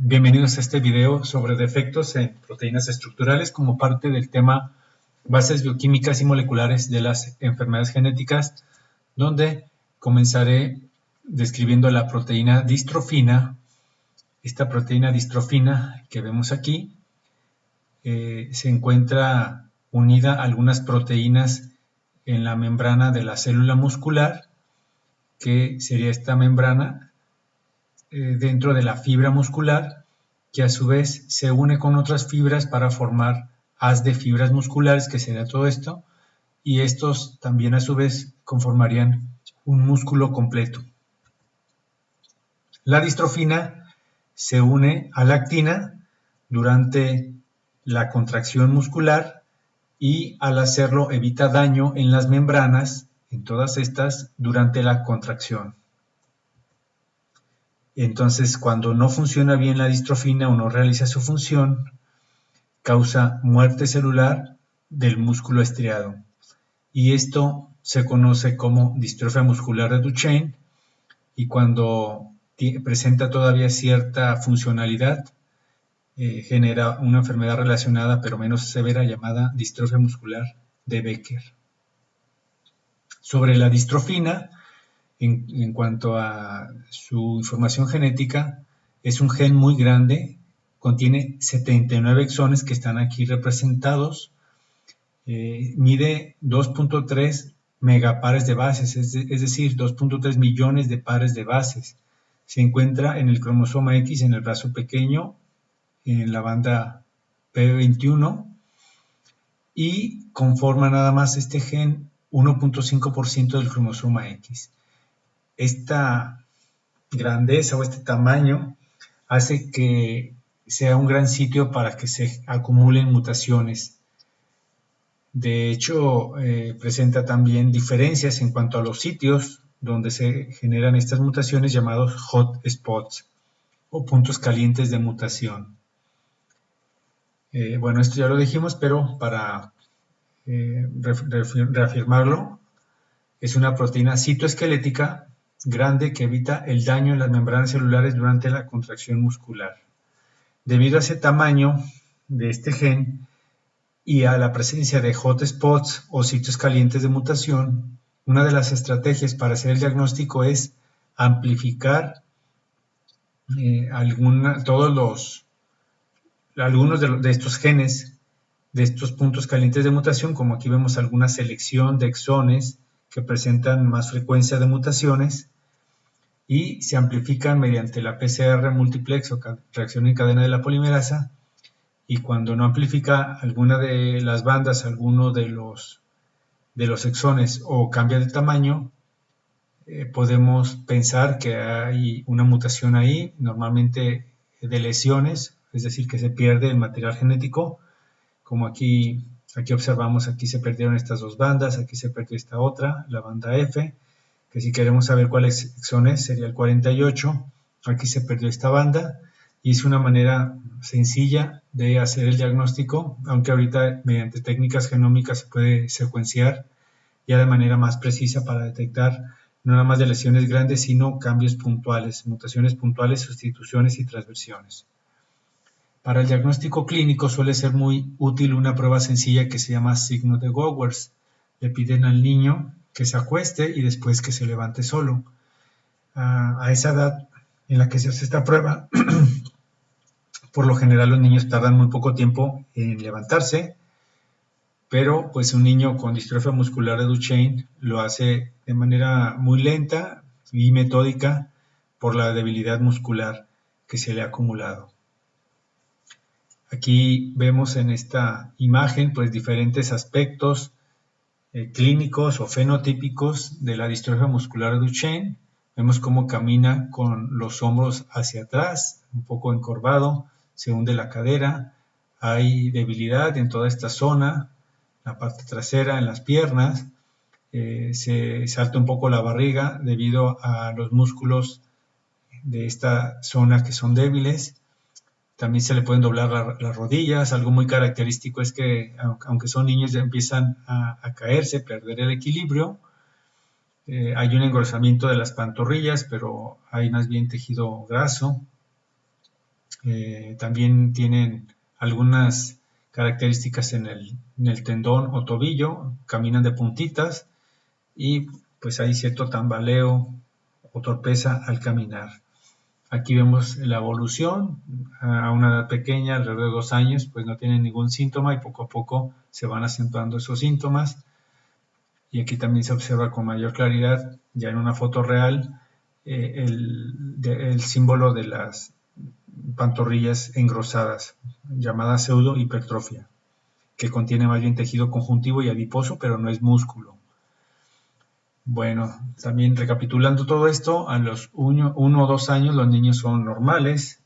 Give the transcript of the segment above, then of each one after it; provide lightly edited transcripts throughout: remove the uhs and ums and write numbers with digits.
Bienvenidos a este video sobre defectos en proteínas estructurales como parte del tema bases bioquímicas y moleculares de las enfermedades genéticas, donde comenzaré describiendo la proteína distrofina. Esta proteína distrofina que vemos aquí se encuentra unida a algunas proteínas en la membrana de la célula muscular, que sería esta membrana dentro de la fibra muscular, que a su vez se une con otras fibras para formar haz de fibras musculares, que sería todo esto, y estos también a su vez conformarían un músculo completo. La distrofina se une a la actina durante la contracción muscular y al hacerlo evita daño en las membranas, en todas estas, durante la contracción. Entonces, cuando no funciona bien la distrofina o no realiza su función, causa muerte celular del músculo estriado. Y esto se conoce como distrofia muscular de Duchenne, y cuando presenta todavía cierta funcionalidad, genera una enfermedad relacionada pero menos severa llamada distrofia muscular de Becker. Sobre la distrofina, en cuanto a su información genética, es un gen muy grande, contiene 79 exones que están aquí representados, mide 2.3 megapares de bases, es decir, 2.3 millones de pares de bases. Se encuentra en el cromosoma X en el brazo pequeño, en la banda P21, y conforma nada más este gen 1.5% del cromosoma X. Esta grandeza o este tamaño hace que sea un gran sitio para que se acumulen mutaciones. De hecho, presenta también diferencias en cuanto a los sitios donde se generan estas mutaciones, llamados hot spots o puntos calientes de mutación. Bueno, esto ya lo dijimos, pero para reafirmarlo, es una proteína citoesquelética grande que evita el daño en las membranas celulares durante la contracción muscular. Debido a ese tamaño de este gen y a la presencia de hotspots o sitios calientes de mutación, una de las estrategias para hacer el diagnóstico es amplificar algunos de estos genes, de estos puntos calientes de mutación, como aquí vemos alguna selección de exones que presentan más frecuencia de mutaciones, y se amplifican mediante la PCR multiplex o reacción en cadena de la polimerasa, y cuando no amplifica alguna de las bandas, alguno de los exones o cambia de tamaño, podemos pensar que hay una mutación ahí, normalmente de lesiones, es decir, que se pierde el material genético, como aquí observamos, aquí se perdieron estas dos bandas, aquí se perdió esta otra, la banda F, que si queremos saber cuál exón es, sería el 48, aquí se perdió esta banda, y es una manera sencilla de hacer el diagnóstico, aunque ahorita mediante técnicas genómicas se puede secuenciar ya de manera más precisa para detectar no nada más de lesiones grandes, sino cambios puntuales, mutaciones puntuales, sustituciones y transversiones. Para el diagnóstico clínico suele ser muy útil una prueba sencilla que se llama signo de Gowers. Le piden al niño que se acueste y después que se levante solo. A esa edad en la que se hace esta prueba, por lo general los niños tardan muy poco tiempo en levantarse, pero pues un niño con distrofia muscular de Duchenne lo hace de manera muy lenta y metódica por la debilidad muscular que se le ha acumulado. Aquí vemos en esta imagen pues diferentes aspectos clínicos o fenotípicos de la distrofia muscular de Duchenne. Vemos cómo camina con los hombros hacia atrás, un poco encorvado, se hunde la cadera, hay debilidad en toda esta zona, la parte trasera, en las piernas, se salta un poco la barriga debido a los músculos de esta zona que son débiles. También se le pueden doblar las rodillas. Algo muy característico es que, aunque son niños, ya empiezan a caerse, perder el equilibrio. Hay un engrosamiento de las pantorrillas, pero hay más bien tejido graso. También tienen algunas características en el tendón o tobillo, caminan de puntitas y pues hay cierto tambaleo o torpeza al caminar. Aquí vemos la evolución a una edad pequeña, alrededor de 2 años, pues no tienen ningún síntoma y poco a poco se van acentuando esos síntomas. Y aquí también se observa con mayor claridad, ya en una foto real, el símbolo de las pantorrillas engrosadas, llamada pseudohipertrofia, que contiene más bien tejido conjuntivo y adiposo, pero no es músculo. Bueno, también recapitulando todo esto, a los 1 o 2 años los niños son normales.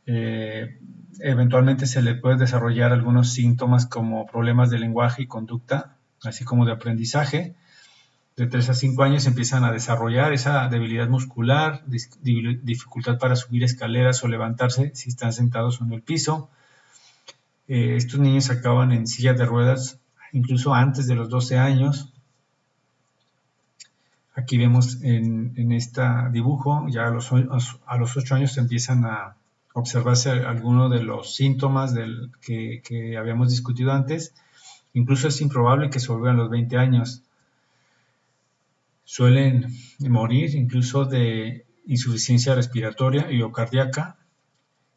Eventualmente se le puede desarrollar algunos síntomas como problemas de lenguaje y conducta, así como de aprendizaje. De 3 a 5 años empiezan a desarrollar esa debilidad muscular, dificultad para subir escaleras o levantarse si están sentados en el piso. Estos niños acaban en silla de ruedas incluso antes de los 12 años. Aquí vemos en este dibujo, ya a los 8 años se empiezan a observarse algunos de los síntomas que habíamos discutido antes. Incluso es improbable que sobrevivan los 20 años. Suelen morir incluso de insuficiencia respiratoria y o cardíaca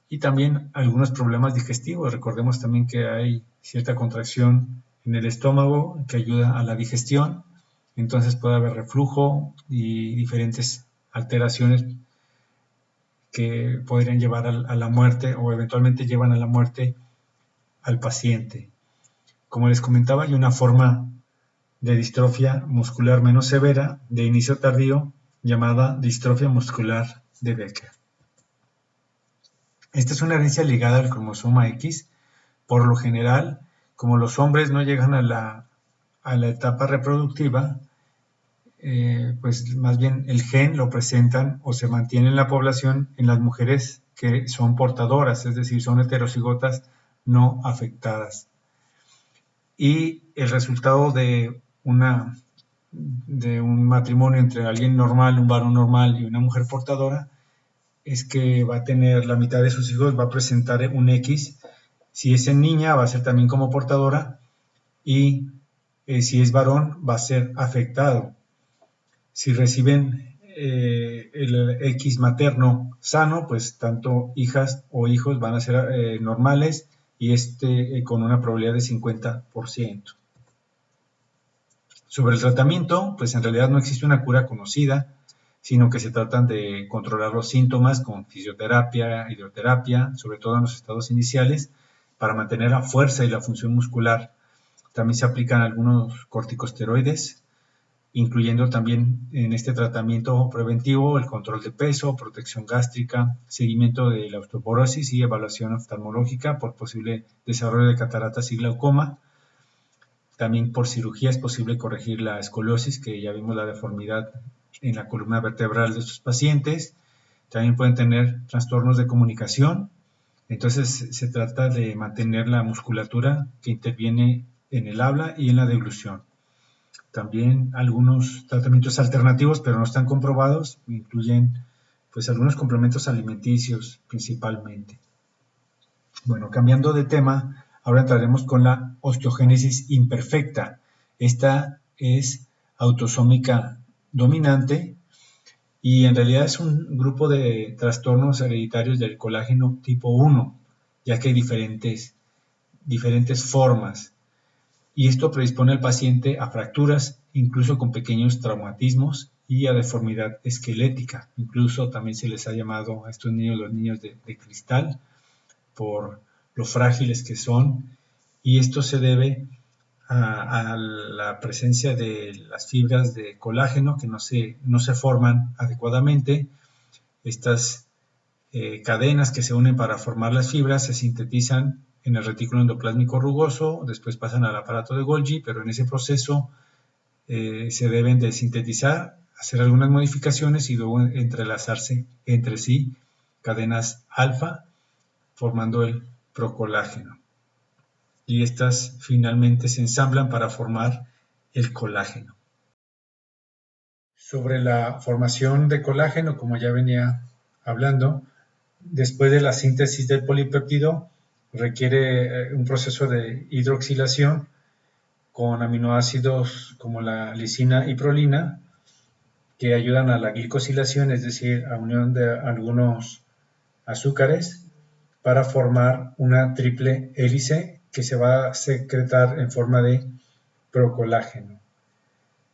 y también algunos problemas digestivos. Recordemos también que hay cierta contracción en el estómago que ayuda a la digestión, entonces puede haber reflujo y diferentes alteraciones que podrían llevar a la muerte o eventualmente llevan a la muerte al paciente. Como les comentaba, hay una forma de distrofia muscular menos severa de inicio tardío llamada distrofia muscular de Becker. Esta es una herencia ligada al cromosoma X. Por lo general, como los hombres no llegan a la etapa reproductiva, pues más bien el gen lo presentan o se mantiene en la población en las mujeres que son portadoras, es decir, son heterocigotas no afectadas. Y el resultado de un matrimonio entre alguien normal, un varón normal y una mujer portadora, es que va a tener la mitad de sus hijos, va a presentar un X. Si es en niña, va a ser también como portadora y si es varón, va a ser afectado. Si reciben el X materno sano, pues tanto hijas o hijos van a ser normales y con una probabilidad de 50%. Sobre el tratamiento, pues en realidad no existe una cura conocida, sino que se tratan de controlar los síntomas con fisioterapia, hidroterapia, sobre todo en los estados iniciales, para mantener la fuerza y la función muscular. También se aplican algunos corticosteroides, incluyendo también en este tratamiento preventivo el control de peso, protección gástrica, seguimiento de la osteoporosis y evaluación oftalmológica por posible desarrollo de cataratas y glaucoma. También por cirugía es posible corregir la escoliosis, que ya vimos la deformidad en la columna vertebral de estos pacientes. También pueden tener trastornos de comunicación. Entonces se trata de mantener la musculatura que interviene en el habla y en la deglución. También algunos tratamientos alternativos, pero no están comprobados, incluyen pues algunos complementos alimenticios principalmente. Bueno, cambiando de tema, ahora entraremos con la osteogénesis imperfecta. Esta es autosómica dominante y en realidad es un grupo de trastornos hereditarios del colágeno tipo 1, ya que hay diferentes formas. Y esto predispone al paciente a fracturas, incluso con pequeños traumatismos y a deformidad esquelética. Incluso también se les ha llamado a estos niños los niños de cristal, por lo frágiles que son, y esto se debe a la presencia de las fibras de colágeno que no se forman adecuadamente. Estas cadenas que se unen para formar las fibras se sintetizan en el retículo endoplásmico rugoso, después pasan al aparato de Golgi, pero en ese proceso se deben de sintetizar, hacer algunas modificaciones y luego entrelazarse entre sí cadenas alfa, formando el procolágeno. Y estas finalmente se ensamblan para formar el colágeno. Sobre la formación de colágeno, como ya venía hablando, después de la síntesis del polipéptido, requiere un proceso de hidroxilación con aminoácidos como la lisina y prolina, que ayudan a la glicosilación, es decir, a unión de algunos azúcares, para formar una triple hélice que se va a secretar en forma de procolágeno.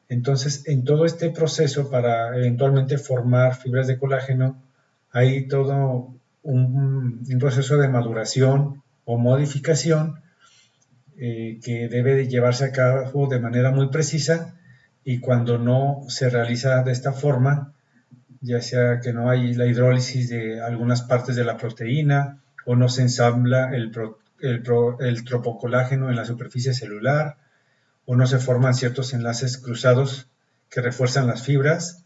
Entonces, en todo este proceso, para eventualmente formar fibras de colágeno, hay todo un proceso de maduración o modificación que debe de llevarse a cabo de manera muy precisa, y cuando no se realiza de esta forma, ya sea que no hay la hidrólisis de algunas partes de la proteína o no se ensambla el tropocolágeno en la superficie celular, o no se forman ciertos enlaces cruzados que refuerzan las fibras,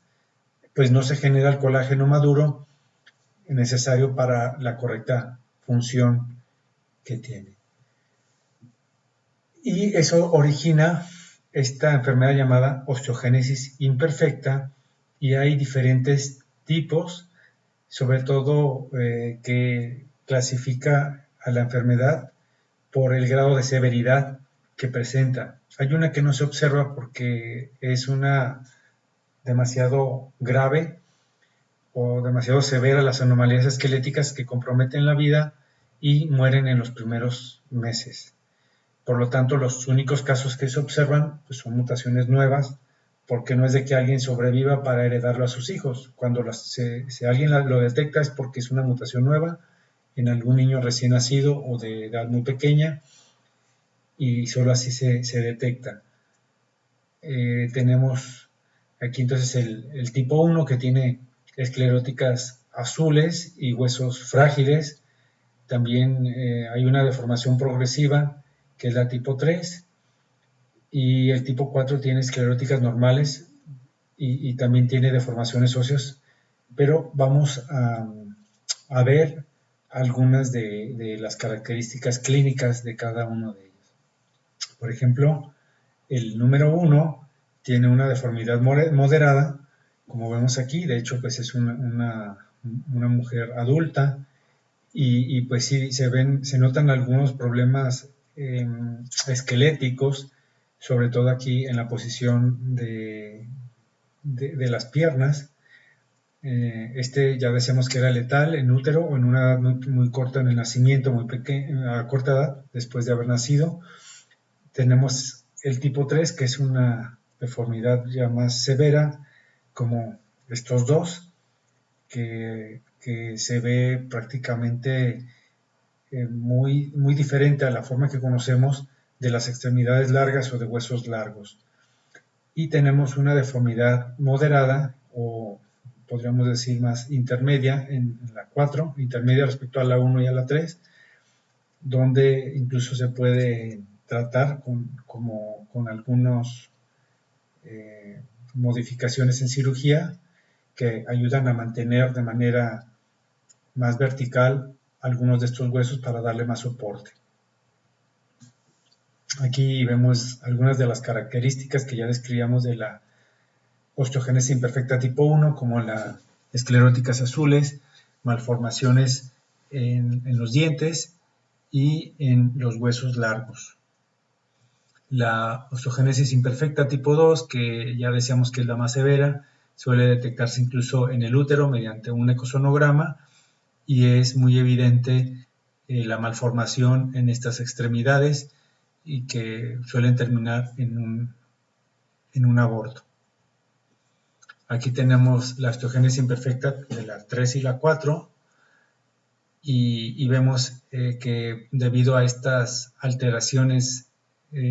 pues no se genera el colágeno maduro necesario para la correcta función que tiene. Y eso origina esta enfermedad llamada osteogénesis imperfecta, y hay diferentes tipos, sobre todo que clasifica a la enfermedad por el grado de severidad que presenta. Hay una que no se observa porque es una demasiado grave o demasiado severa, las anomalías esqueléticas que comprometen la vida y mueren en los primeros meses. Por lo tanto, los únicos casos que se observan pues, son mutaciones nuevas, porque no es de que alguien sobreviva para heredarlo a sus hijos. Cuando si alguien lo detecta es porque es una mutación nueva en algún niño recién nacido o de edad muy pequeña, y solo así se detecta. Tenemos aquí entonces el tipo 1, que tiene escleróticas azules y huesos frágiles. También hay una deformación progresiva, que es la tipo 3, y el tipo 4 tiene escleróticas normales y también tiene deformaciones óseas, pero vamos a ver algunas de las características clínicas de cada uno de ellos. Por ejemplo, el número 1 tiene una deformidad moderada, como vemos aquí. De hecho, pues es una mujer adulta, y pues sí, se notan algunos problemas esqueléticos, sobre todo aquí en la posición de las piernas. Ya decíamos que era letal en útero o en una edad muy corta en el nacimiento, muy pequeña, a corta edad, después de haber nacido. Tenemos el tipo 3, que es una deformidad ya más severa, como estos dos, que se ve prácticamente muy diferente a la forma que conocemos de las extremidades largas o de huesos largos. Y tenemos una deformidad moderada, o podríamos decir más intermedia, en la 4, intermedia respecto a la 1 y a la 3, donde incluso se puede tratar con algunas modificaciones en cirugía que ayudan a mantener de manera más vertical algunos de estos huesos para darle más soporte. Aquí vemos algunas de las características que ya describíamos de la osteogénesis imperfecta tipo 1, como las escleróticas azules, malformaciones en los dientes y en los huesos largos. La osteogénesis imperfecta tipo 2, que ya decíamos que es la más severa, suele detectarse incluso en el útero mediante un ecosonograma, y es muy evidente la malformación en estas extremidades, y que suelen terminar en un aborto. Aquí tenemos la osteogénesis imperfecta de la 3 y la 4, y vemos que debido a estas alteraciones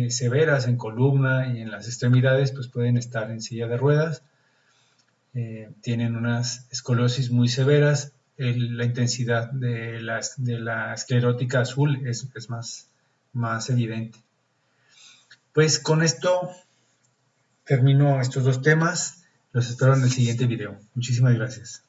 severas en columna y en las extremidades, pues pueden estar en silla de ruedas. Tienen unas esclerosis muy severas. La intensidad de la esclerótica azul es más evidente. Pues con esto termino estos dos temas. Los espero en el siguiente video. Muchísimas gracias.